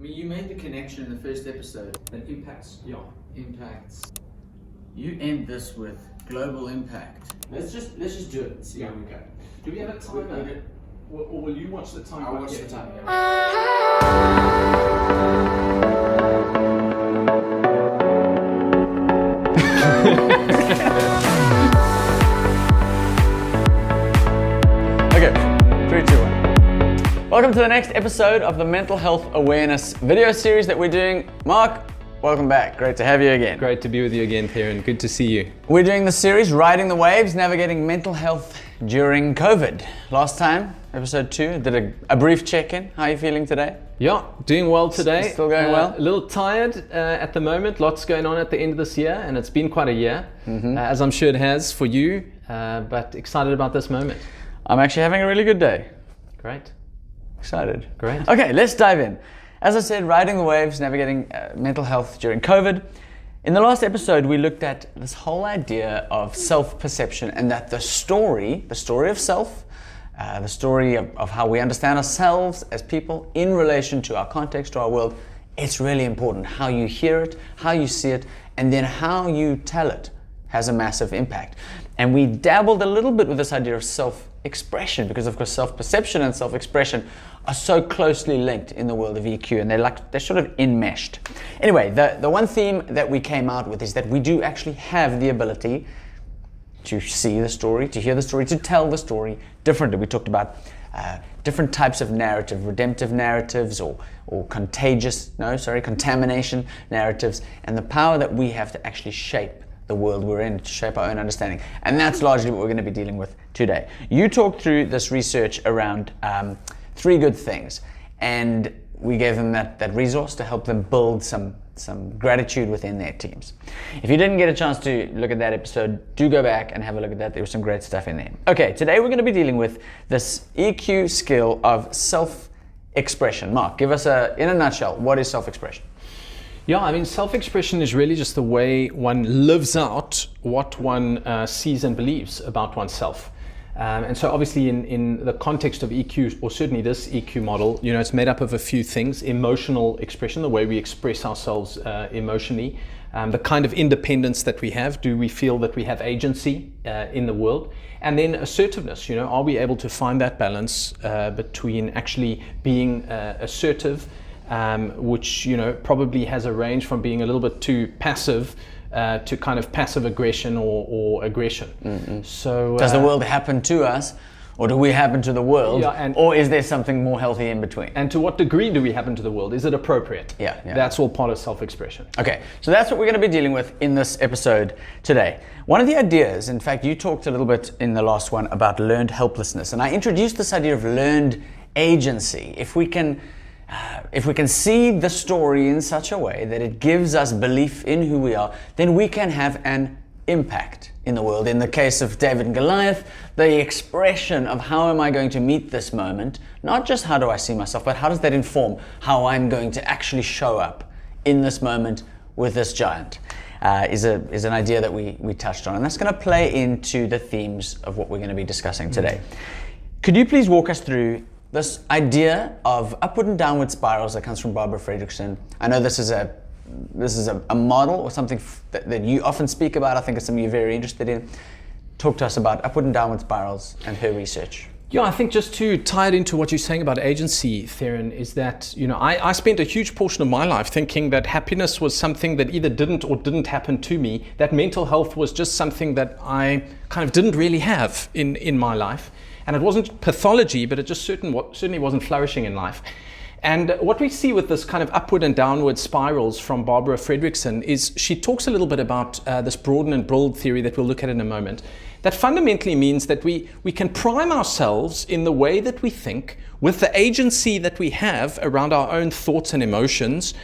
mean, you made the connection in the first episode. That impacts, Impacts. You end this with global impact. Let's just do it and see how we go. Do we have a timer? Or will you watch the timer? I'll watch the timer. Okay, 3, 2, 1. Welcome to the next episode of the Mental Health Awareness video series that we're doing. Mark, welcome back. Great to have you again. Great to be with you again, Theron. Good to see you. We're doing the series, Riding the Waves, Navigating Mental Health During COVID. Last time, episode 2, did a brief check-in. How are you feeling today? Yeah, doing well today. Still going well? A little tired at the moment. Lots going on at the end of this year, and it's been quite a year, as I'm sure it has for you, but excited about this moment. I'm actually having a really good day. Great. Excited. Great. Okay, let's dive in. As I said, riding the waves, navigating mental health during COVID. In the last episode, we looked at this whole idea of self-perception and that the story of self, the story of how we understand ourselves as people in relation to our context, to our world, it's really important. How you hear it, how you see it, and then how you tell it has a massive impact. And we dabbled a little bit with this idea of self-expression because, of course, self-perception and self-expression are so closely linked in the world of EQ, and they're sort of enmeshed. Anyway, the one theme that we came out with is that we do actually have the ability to see the story, to hear the story, to tell the story differently. We talked about different types of narrative, redemptive narratives or contamination narratives, and the power that we have to actually shape the world we're in, to shape our own understanding. And that's largely what we're going to be dealing with today. You talked through this research around 3 good things, and we gave them that resource to help them build some gratitude within their teams. If you didn't get a chance to look at that episode, do go back and have a look at that. There was some great stuff in there. Okay, today we're going to be dealing with this EQ skill of self-expression. Mark, give us in a nutshell, what is self-expression? Yeah, I mean, self-expression is really just the way one lives out what one sees and believes about oneself. And so obviously in the context of EQ, or certainly this EQ model, it's made up of a few things: emotional expression, the way we express ourselves emotionally, the kind of independence that we have. Do we feel that we have agency in the world? And then assertiveness, are we able to find that balance between actually being assertive, which probably has a range from being a little bit too passive to kind of passive aggression or aggression. Mm-hmm. So does the world happen to us, or do we happen to the world, or is there something more healthy in between? And to what degree do we happen to the world? Is it appropriate? Yeah. That's all part of self-expression. Okay, so that's what we're going to be dealing with in this episode today. One of the ideas, in fact, you talked a little bit in the last one about learned helplessness, and I introduced this idea of learned agency. If we can see the story in such a way that it gives us belief in who we are, then we can have an impact in the world. In the case of David and Goliath, the expression of how am I going to meet this moment, not just how do I see myself, but how does that inform how I'm going to actually show up in this moment with this giant, is an idea that we touched on. And that's going to play into the themes of what we're going to be discussing today. Could you please walk us through this idea of upward and downward spirals that comes from Barbara Fredrickson? I know this is a model or something that you often speak about. I think it's something you're very interested in. Talk to us about upward and downward spirals and her research. Yeah, I think just to tie it into what you're saying about agency, Theron, is that, I spent a huge portion of my life thinking that happiness was something that either didn't or didn't happen to me, that mental health was just something that I kind of didn't really have in my life. And it wasn't pathology, but it just certainly wasn't flourishing in life. And what we see with this kind of upward and downward spirals from Barbara Fredrickson is she talks a little bit about this Broaden and Broaden theory that we'll look at in a moment. That fundamentally means that we can prime ourselves in the way that we think with the agency that we have around our own thoughts and emotions,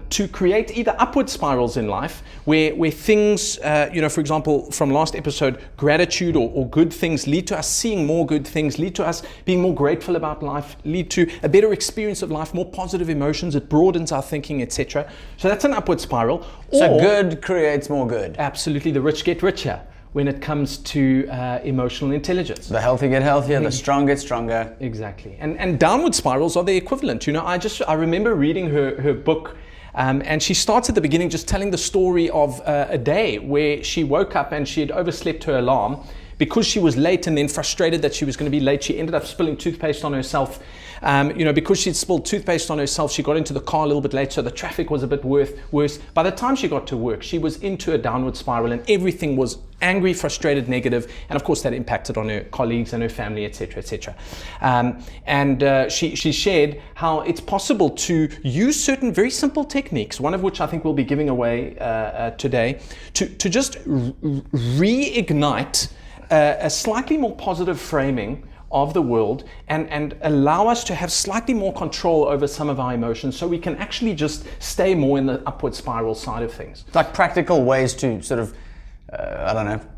to create either upward spirals in life where things, for example, from last episode, gratitude or good things lead to us seeing more good things, lead to us being more grateful about life, lead to a better experience of life, more positive emotions, it broadens our thinking, etc. So that's an upward spiral. So good creates more good. Absolutely, the rich get richer. when it comes to emotional intelligence. The healthy get healthier, the strong get stronger. Exactly. And downward spirals are the equivalent. You know, I remember reading her book, and she starts at the beginning just telling the story of a day where she woke up and she had overslept her alarm. Because she was late and then frustrated that she was going to be late, she ended up spilling toothpaste on herself. Because she'd spilled toothpaste on herself, she got into the car a little bit late, so the traffic was a bit worse. By the time she got to work, she was into a downward spiral and everything was angry, frustrated, negative, and of course that impacted on her colleagues and her family, etc., etc. She shared how it's possible to use certain very simple techniques, one of which I think we'll be giving away today, to just reignite a slightly more positive framing of the world and allow us to have slightly more control over some of our emotions so we can actually just stay more in the upward spiral side of things. Like practical ways to sort of,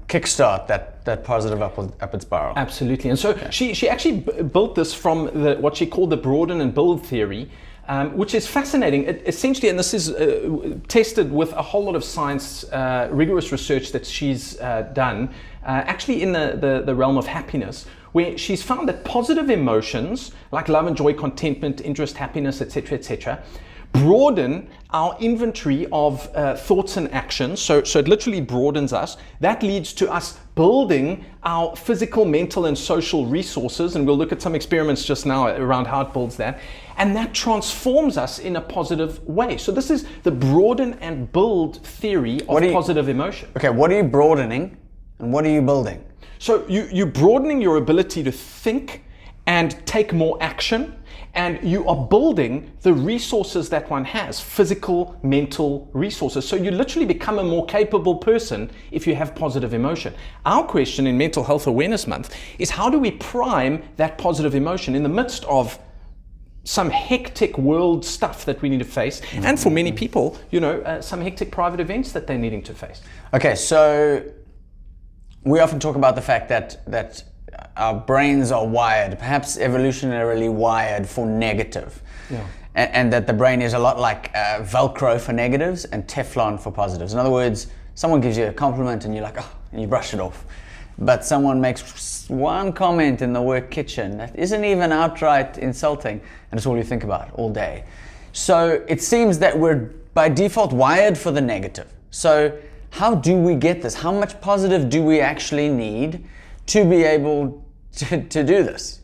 kickstart that positive upward spiral. Absolutely. And so she actually built this from what she called the Broaden and build theory, which is fascinating. Essentially, and this is tested with a whole lot of science, rigorous research that she's done, actually in the realm of happiness, where she's found that positive emotions like love and joy, contentment, interest, happiness, etc., broaden our inventory of thoughts and actions. So it literally broadens us. That leads to us building our physical, mental, and social resources. And we'll look at some experiments just now around how it builds that. And that transforms us in a positive way. So this is the broaden and build theory of positive emotion. Okay, what are you broadening and what are you building? So you're broadening your ability to think and take more action, and you are building the resources that one has, physical, mental resources. So you literally become a more capable person if you have positive emotion. Our question in Mental Health Awareness Month is, how do we prime that positive emotion in the midst of some hectic world stuff that we need to face, and for many people, some hectic private events that they're needing to face? Okay, so we often talk about the fact that our brains are wired, perhaps evolutionarily wired, for negative. Yeah. And that the brain is a lot like Velcro for negatives and Teflon for positives. In other words, someone gives you a compliment and you're like, oh, and you brush it off. But someone makes one comment in the work kitchen that isn't even outright insulting, and it's all you think about all day. So it seems that we're by default wired for the negative. So how do we get this? How much positive do we actually need to be able to do this?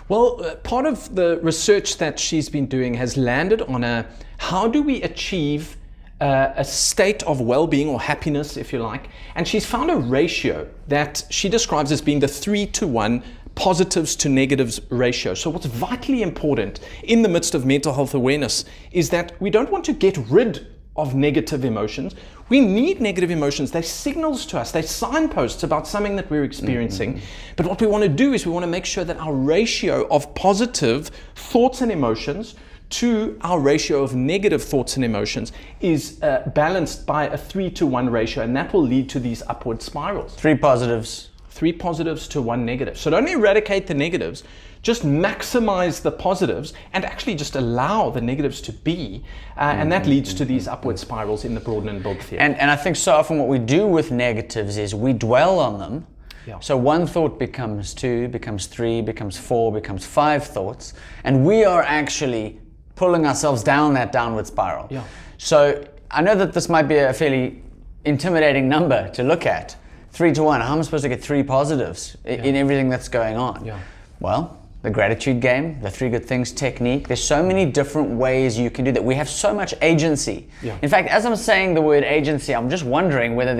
Well, part of the research that she's been doing has landed on how do we achieve a state of well-being or happiness, if you like. And she's found a ratio that she describes as being the 3-to-1 positives to negatives ratio. So what's vitally important in the midst of mental health awareness is that we don't want to get rid of negative emotions. We need negative emotions. They're signals to us. They're signposts about something that we're experiencing. But what we want to do is we want to make sure that our ratio of positive thoughts and emotions to our ratio of negative thoughts and emotions is balanced by a 3-to-1 ratio, and that will lead to these upward spirals. 3 positives. 3 positives to 1 negative. So don't eradicate the negatives, just maximize the positives and actually just allow the negatives to be. And that leads to these upward spirals in the Broaden and build theory. And I think so often what we do with negatives is we dwell on them. Yeah. So one thought becomes 2, becomes 3, becomes 4, becomes 5 thoughts. And we are actually pulling ourselves down that downward spiral. Yeah. So I know that this might be a fairly intimidating number to look at. 3-to-1, how am I supposed to get 3 positives in everything that's going on? Yeah. Well, the gratitude game, the 3 good things technique, there's so many different ways you can do that. We have so much agency. Yeah. In fact, as I'm saying the word agency, I'm just wondering whether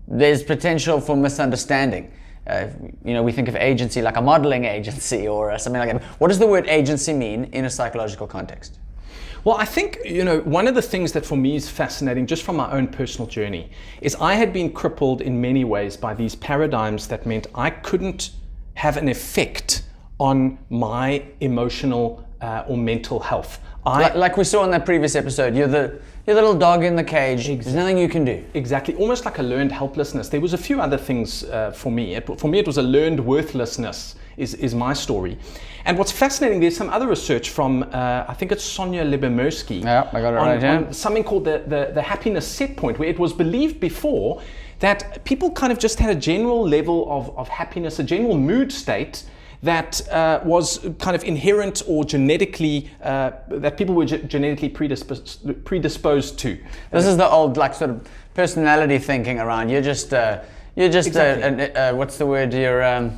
there's potential for misunderstanding. We think of agency like a modeling agency or something like that. What does the word agency mean in a psychological context? Well, I think, one of the things that for me is fascinating, just from my own personal journey, is I had been crippled in many ways by these paradigms that meant I couldn't have an effect on my emotional or mental health. Like we saw in that previous episode, you're the little dog in the cage. There's nothing you can do. Exactly, almost like a learned helplessness. There was a few other things for me. For me, it was a learned worthlessness is my story. And what's fascinating, there's some other research from, I think it's Sonia Lyubomirsky. Yeah, I got it right here. On something called the happiness set point, where it was believed before that people kind of just had a general level of happiness, a general mood state that was kind of inherent or genetically, that people were genetically predisposed to. This is the old sort of personality thinking around. You're just Exactly. What's the word? You're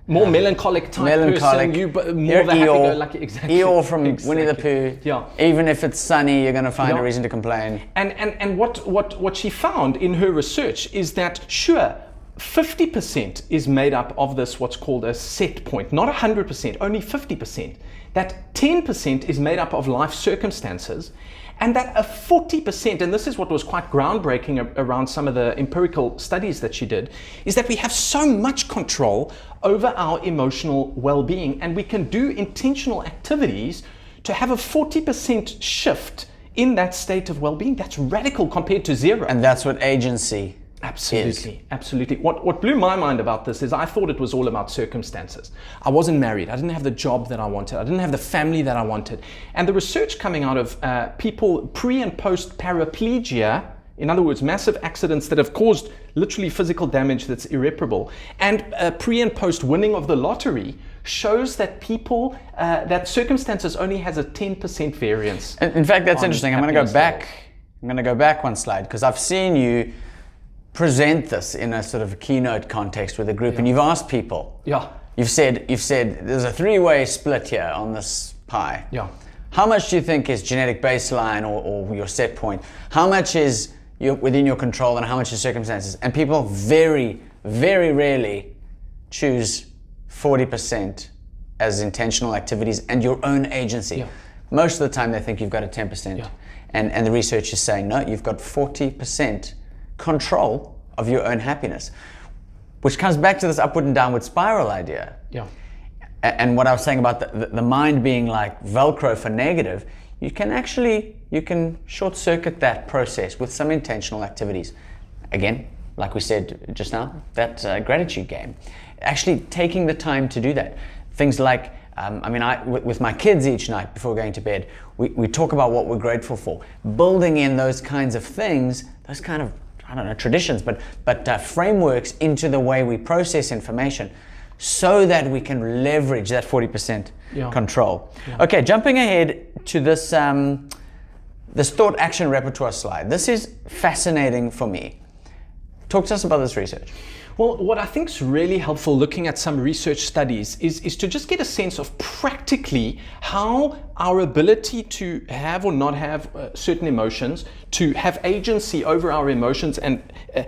more melancholic type person. You're more the happy-go-lucky. Exactly. Eeyore from Winnie the Pooh. Yeah. Even if it's sunny, you're going to find a reason to complain. And what she found in her research is that, sure, 50% is made up of this, what's called a set point, not 100%, only 50%. That 10% is made up of life circumstances, and that a 40%, and this is what was quite groundbreaking around some of the empirical studies that she did, is that we have so much control over our emotional well-being, and we can do intentional activities to have a 40% shift in that state of well-being. That's radical compared to zero. And that's what agency Absolutely, absolutely. What blew my mind about this is I thought it was all about circumstances. I wasn't married. I didn't have the job that I wanted. I didn't have the family that I wanted. And the research coming out of people pre and post paraplegia, in other words, massive accidents that have caused literally physical damage that's irreparable, and pre and post winning of the lottery, shows that people, that circumstances only has a 10% variance. In fact, that's interesting. I'm going to go back. I'm going to go back one slide, because I've seen you present this in a sort of keynote context with a group, and you've asked people. Yeah. You've said there's a three-way split here on this pie. Yeah. How much do you think is genetic baseline or your set point? How much is within your control, and how much is circumstances? And people very, very rarely choose 40% as intentional activities and your own agency. Yeah. Most of the time they think you've got a 10%. Yeah. And the research is saying, no, you've got 40% control of your own happiness, which comes back to this upward and downward spiral idea. Yeah. And what I was saying about the mind being like Velcro for negative, you can short circuit that process with some intentional activities. Again, like we said just now, that gratitude game. Actually taking the time to do that. Things like, with my kids each night before going to bed, we talk about what we're grateful for. Building in those kinds of things, those kind of, traditions, but frameworks into the way we process information, so that we can leverage that 40% control. Yeah. Okay, jumping ahead to this this thought action repertoire slide. This is fascinating for me. Talk to us about this research. Well, what I think is really helpful looking at some research studies is to just get a sense of practically how our ability to have or not have certain emotions, to have agency over our emotions, and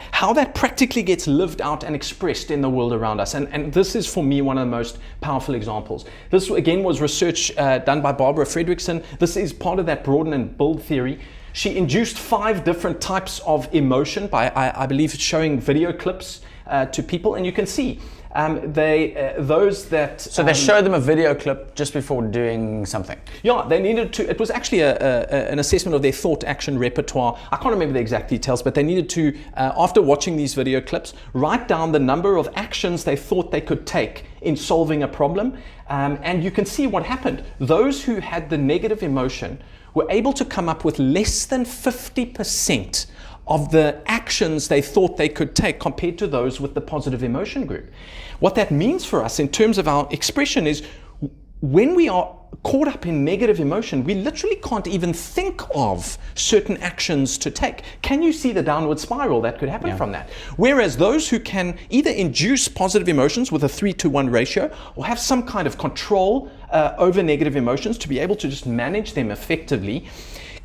how that practically gets lived out and expressed in the world around us. And this is, for me, one of the most powerful examples. This, again, was research done by Barbara Fredrickson. This is part of that Broaden and build theory. She induced 5 different types of emotion by, I believe, showing video clips to people, and you can see those that... So they showed them a video clip just before doing something? Yeah, they needed to... It was actually an assessment of their thought action repertoire. I can't remember the exact details, but they needed to, after watching these video clips, write down the number of actions they thought they could take in solving a problem, and you can see what happened. Those who had the negative emotion were able to come up with less than 50% of the actions they thought they could take compared to those with the positive emotion group. What that means for us in terms of our expression is, when we are caught up in negative emotion, we literally can't even think of certain actions to take. Can you see the downward spiral that could happen from that? Whereas those who can either induce positive emotions with a 3-to-1 ratio, or have some kind of control over negative emotions to be able to just manage them effectively,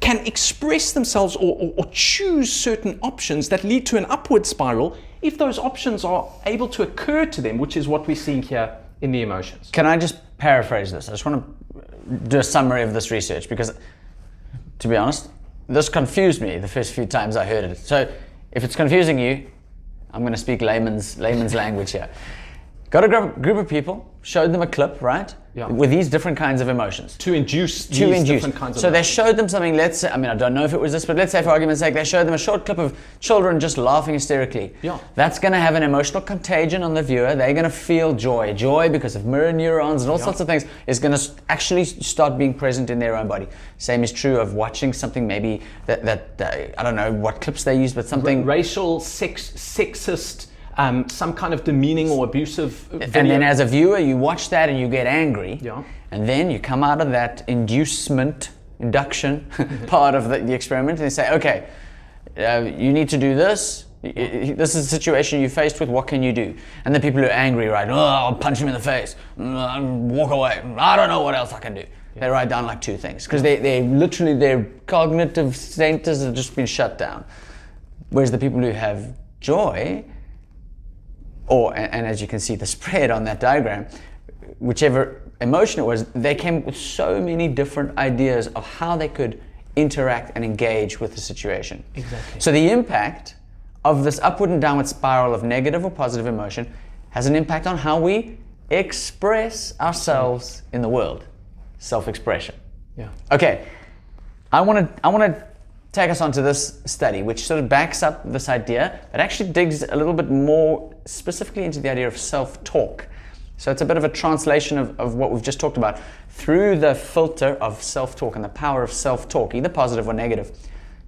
can express themselves or choose certain options that lead to an upward spiral if those options are able to occur to them, which is what we're seeing here in the emotions. Can I just paraphrase this? I just want to do a summary of this research, because, to be honest, this confused me the first few times I heard it. So if it's confusing you, I'm going to speak layman's language here. Got a group of people, showed them a clip, right? Yeah. With these different kinds of emotions. To induce different kinds of So they emotions. showed them something, let's say, I mean, I don't know if it was this, but let's say for argument's sake, they showed them a short clip of children just laughing hysterically. Yeah. That's going to have an emotional contagion on the viewer. They're going to feel joy. Joy, because of mirror neurons and all sorts of things, is going to actually start being present in their own body. Same is true of watching something maybe that I don't know what clips they use, but something... Racial, sexist, some kind of demeaning or abusive video. And then as a viewer, you watch that and you get angry. Yeah. And then you come out of that induction part of the experiment and you say, okay, you need to do this. This is the situation you're faced with. What can you do? And the people who are angry write, oh, I'll punch him in the face, walk away. I don't know what else I can do. Yeah. They write down like 2 things because they literally, their cognitive centers have just been shut down. Whereas the people who have joy, and as you can see the spread on that diagram, whichever emotion it was, they came with so many different ideas of how they could interact and engage with the situation. Exactly. So the impact of this upward and downward spiral of negative or positive emotion has an impact on how we express ourselves in the world. Self-expression. Yeah. Okay, I want to take us onto this study, which sort of backs up this idea, but actually digs a little bit more specifically into the idea of self-talk. So it's a bit of a translation of what we've just talked about through the filter of self-talk and the power of self-talk, either positive or negative,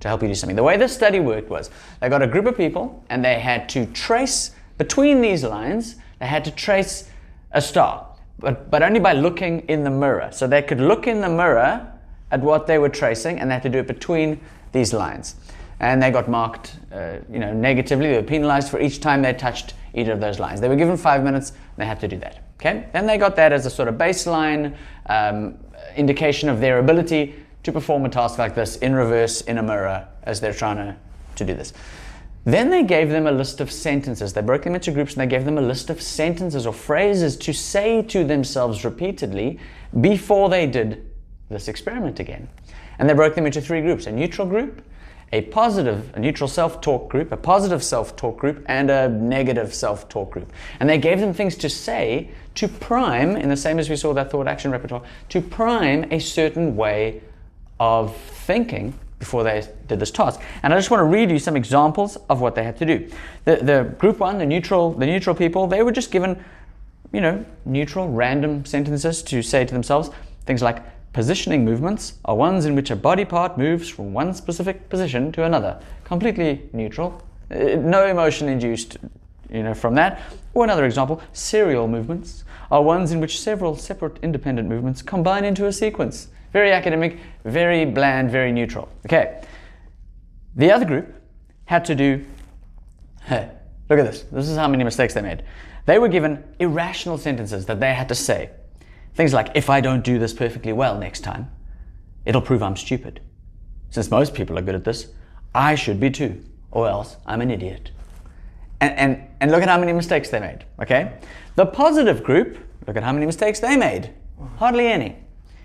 to help you do something. The way this study worked was they got a group of people and they had to trace between these lines, they had to trace a star, but only by looking in the mirror. So they could look in the mirror at what they were tracing and they had to do it between these lines. And they got marked negatively. They were penalized for each time they touched either of those lines. They were given 5 minutes and they had to do that. Okay? Then they got that as a sort of baseline indication of their ability to perform a task like this in reverse in a mirror as they're trying to do this. Then they gave them a list of sentences. They broke them into groups and they gave them a list of sentences or phrases to say to themselves repeatedly before they did this experiment again. And they broke them into 3 groups: a neutral group, a neutral self-talk group, a positive self-talk group, and a negative self-talk group. And they gave them things to say to prime, in the same as we saw that thought action repertoire, to prime a certain way of thinking before they did this task. And I just want to read you some examples of what they had to do. The group 1, the neutral people, they were just given, neutral, random sentences to say to themselves. Things like, positioning movements are ones in which a body part moves from one specific position to another. Completely neutral. No emotion induced, from that. Or another example, serial movements are ones in which several separate independent movements combine into a sequence. Very academic, very bland, very neutral. Okay. The other group had to do, look at this. This is how many mistakes they made. They were given irrational sentences that they had to say. Things like, if I don't do this perfectly well next time, it'll prove I'm stupid. Since most people are good at this, I should be too, or else I'm an idiot. And look at how many mistakes they made, okay? The positive group, look at how many mistakes they made. Hardly any.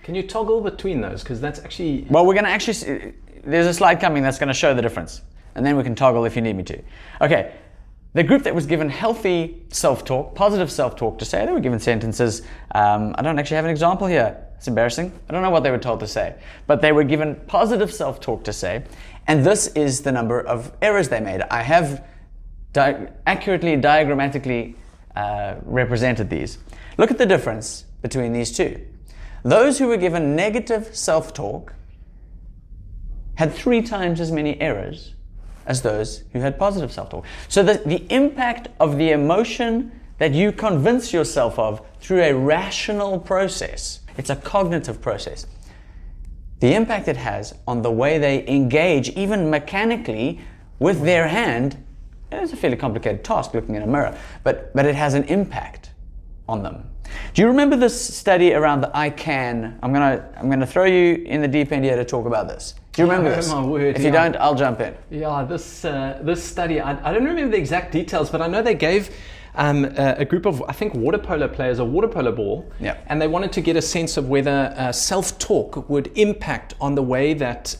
Can you toggle between those? Because that's actually... Well, we're going to actually see, there's a slide coming that's going to show the difference. And then we can toggle if you need me to. Okay. The group that was given healthy self-talk, positive self-talk to say, they were given sentences. I don't actually have an example here. It's embarrassing. I don't know what they were told to say. But they were given positive self-talk to say. And this is the number of errors they made. I have accurately, diagrammatically represented these. Look at the difference between these two. Those who were given negative self-talk had 3 times as many errors as those who had positive self-talk. So the impact of the emotion that you convince yourself of through a rational process, it's a cognitive process. The impact it has on the way they engage, even mechanically, with their hand, it's a fairly complicated task looking in a mirror, but it has an impact on them. Do you remember this study around the I can? I'm gonna throw you in the deep end here to talk about this. Do you remember this? My word, if you don't, I'll jump in. Yeah, this study, I don't remember the exact details, but I know they gave a group of, I think, water polo players a water polo ball, and they wanted to get a sense of whether self-talk would impact on the way that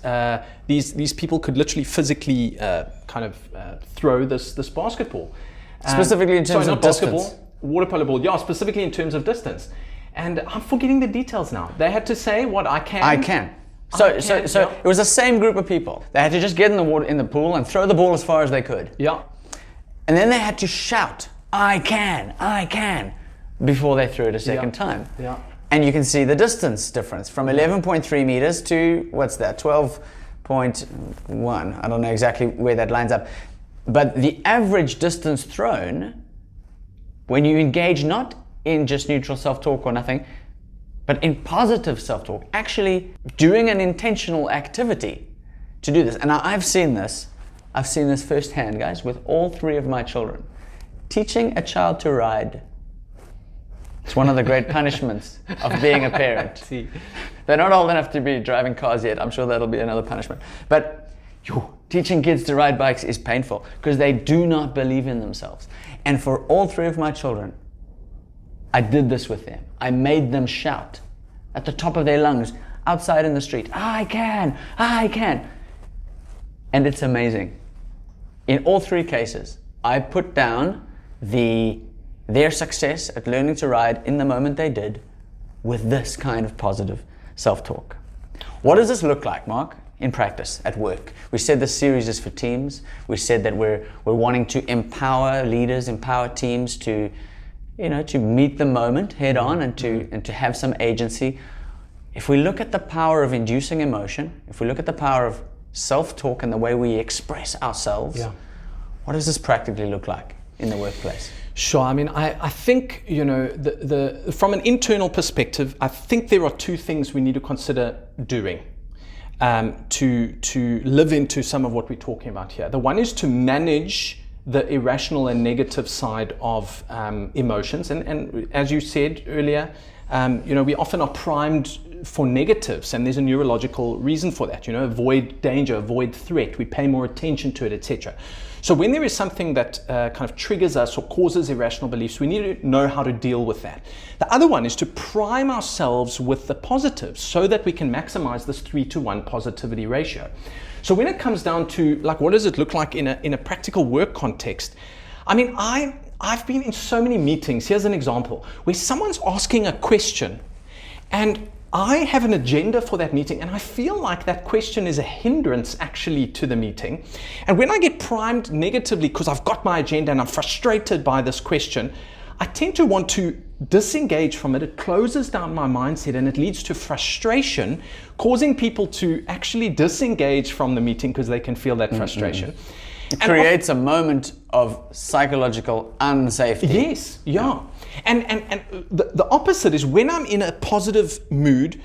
these people could literally physically throw this basketball. Specifically in terms of distance. water polo ball, yeah, specifically in terms of distance. And I'm forgetting the details now. They had to say what I can. I can. So it was the same group of people. They had to just get in the water, in the pool, and throw the ball as far as they could. Yeah. And then they had to shout, I can, before they threw it a second time. Yeah. And you can see the distance difference from 11.3 meters to, what's that, 12.1. I don't know exactly where that lines up. But the average distance thrown, when you engage not in just neutral self-talk or nothing, but in positive self-talk, actually doing an intentional activity to do this. And I've seen this firsthand, guys, with all 3 of my children. Teaching a child to ride. It's one of the great punishments of being a parent. See. They're not old enough to be driving cars yet. I'm sure that'll be another punishment. But teaching kids to ride bikes is painful because they do not believe in themselves. And for all 3 of my children, I did this with them. I made them shout at the top of their lungs outside in the street, I can. And it's amazing. In all 3 cases, I put down their success at learning to ride in the moment they did with this kind of positive self-talk. What does this look like, Mark, in practice at work? We said this series is for teams. We said that we're wanting to empower leaders, empower teams to meet the moment head on and to have some agency. If we look at the power of inducing emotion, if we look at the power of self-talk and the way we express ourselves, what does this practically look like in the workplace? Sure. I mean, I think, from an internal perspective, I think there are 2 things we need to consider doing to live into some of what we're talking about here. The one is to manage the irrational and negative side of emotions. And as you said earlier, we often are primed for negatives, and there's a neurological reason for that. Avoid danger, avoid threat, we pay more attention to it, etc. So when there is something that kind of triggers us or causes irrational beliefs, we need to know how to deal with that. The other one is to prime ourselves with the positives so that we can maximize this 3-to-1 positivity ratio. So when it comes down to, like, what does it look like in a practical work context? I mean, I've been in so many meetings. Here's an example where someone's asking a question and I have an agenda for that meeting, and I feel like that question is a hindrance actually to the meeting. And when I get primed negatively because I've got my agenda and I'm frustrated by this question, I tend to want to disengage from it. It closes down my mindset and it leads to frustration, causing people to actually disengage from the meeting because they can feel that frustration. It creates a moment of psychological unsafety. Yes, yeah. And the opposite is when I'm in a positive mood,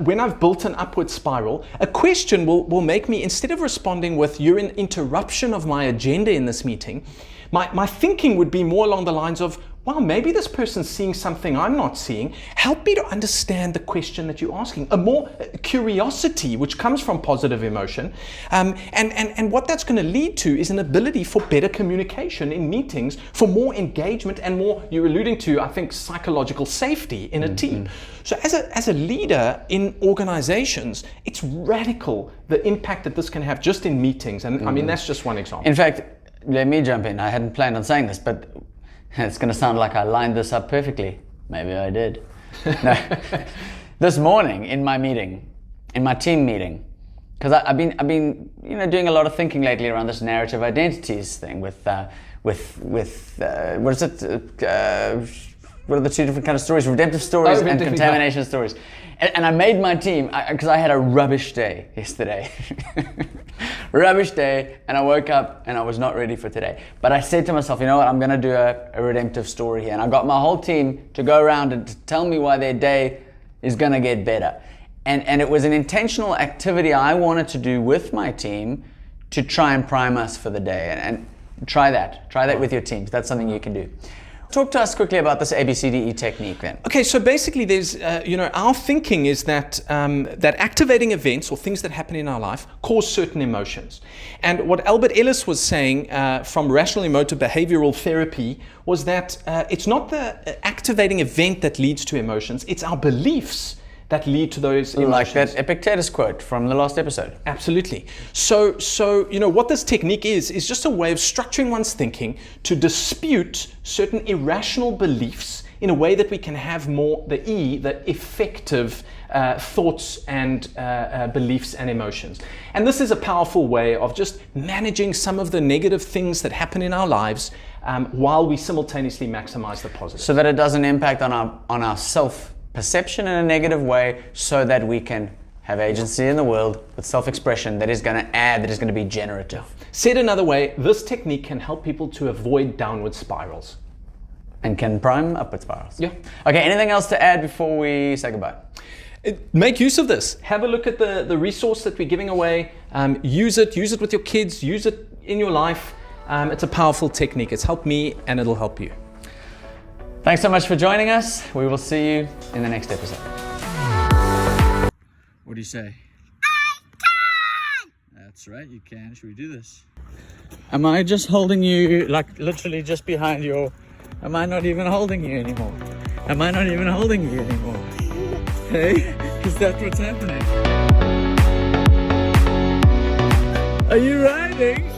when I've built an upward spiral, a question will make me, instead of responding with, you're an interruption of my agenda in this meeting, my thinking would be more along the lines of, wow, maybe this person's seeing something I'm not seeing. Help me to understand the question that you're asking. A more curiosity, which comes from positive emotion. And what that's going to lead to is an ability for better communication in meetings, for more engagement and more, you're alluding to, I think, psychological safety in a team. So as a leader in organizations, it's radical the impact that this can have just in meetings. And I mean, that's just one example. In fact, let me jump in. I hadn't planned on saying this, but it's going to sound like I lined this up perfectly. Maybe I did. No. This morning in my meeting, in my team meeting, because I've been doing a lot of thinking lately around this narrative identities thing with what is it? What are the 2 different kind of stories? Redemptive stories and contamination stories. And I made my team, because I had a rubbish day yesterday. Rubbish day, and I woke up and I was not ready for today. But I said to myself, you know what, I'm going to do a redemptive story here. And I got my whole team to go around and to tell me why their day is going to get better. And it was an intentional activity I wanted to do with my team to try and prime us for the day. And try that with your teams. That's something you can do. Talk to us quickly about this ABCDE technique then. Okay, so basically there's, our thinking is that that activating events or things that happen in our life cause certain emotions. And what Albert Ellis was saying from rational emotive behavioral therapy was that it's not the activating event that leads to emotions, it's our beliefs that lead to those emotions. Like that Epictetus quote from the last episode. Absolutely. So what this technique is just a way of structuring one's thinking to dispute certain irrational beliefs in a way that we can have more the effective thoughts and beliefs and emotions. And this is a powerful way of just managing some of the negative things that happen in our lives while we simultaneously maximize the positive. So that it doesn't impact on our self-perception in a negative way, so that we can have agency in the world with self-expression that is going to add, that is going to be generative. Said another way, this technique can help people to avoid downward spirals. And can prime upward spirals. Yeah. Okay, anything else to add before we say goodbye? Make use of this. Have a look at the resource that we're giving away. Use it with your kids, use it in your life. It's a powerful technique. It's helped me and it'll help you. Thanks so much for joining us. We will see you in the next episode. What do you say? I can! That's right, you can. Should we do this? Am I just holding you, like literally just behind your... Am I not even holding you anymore? Am I not even holding you anymore? Hey, is that what's happening? Are you riding?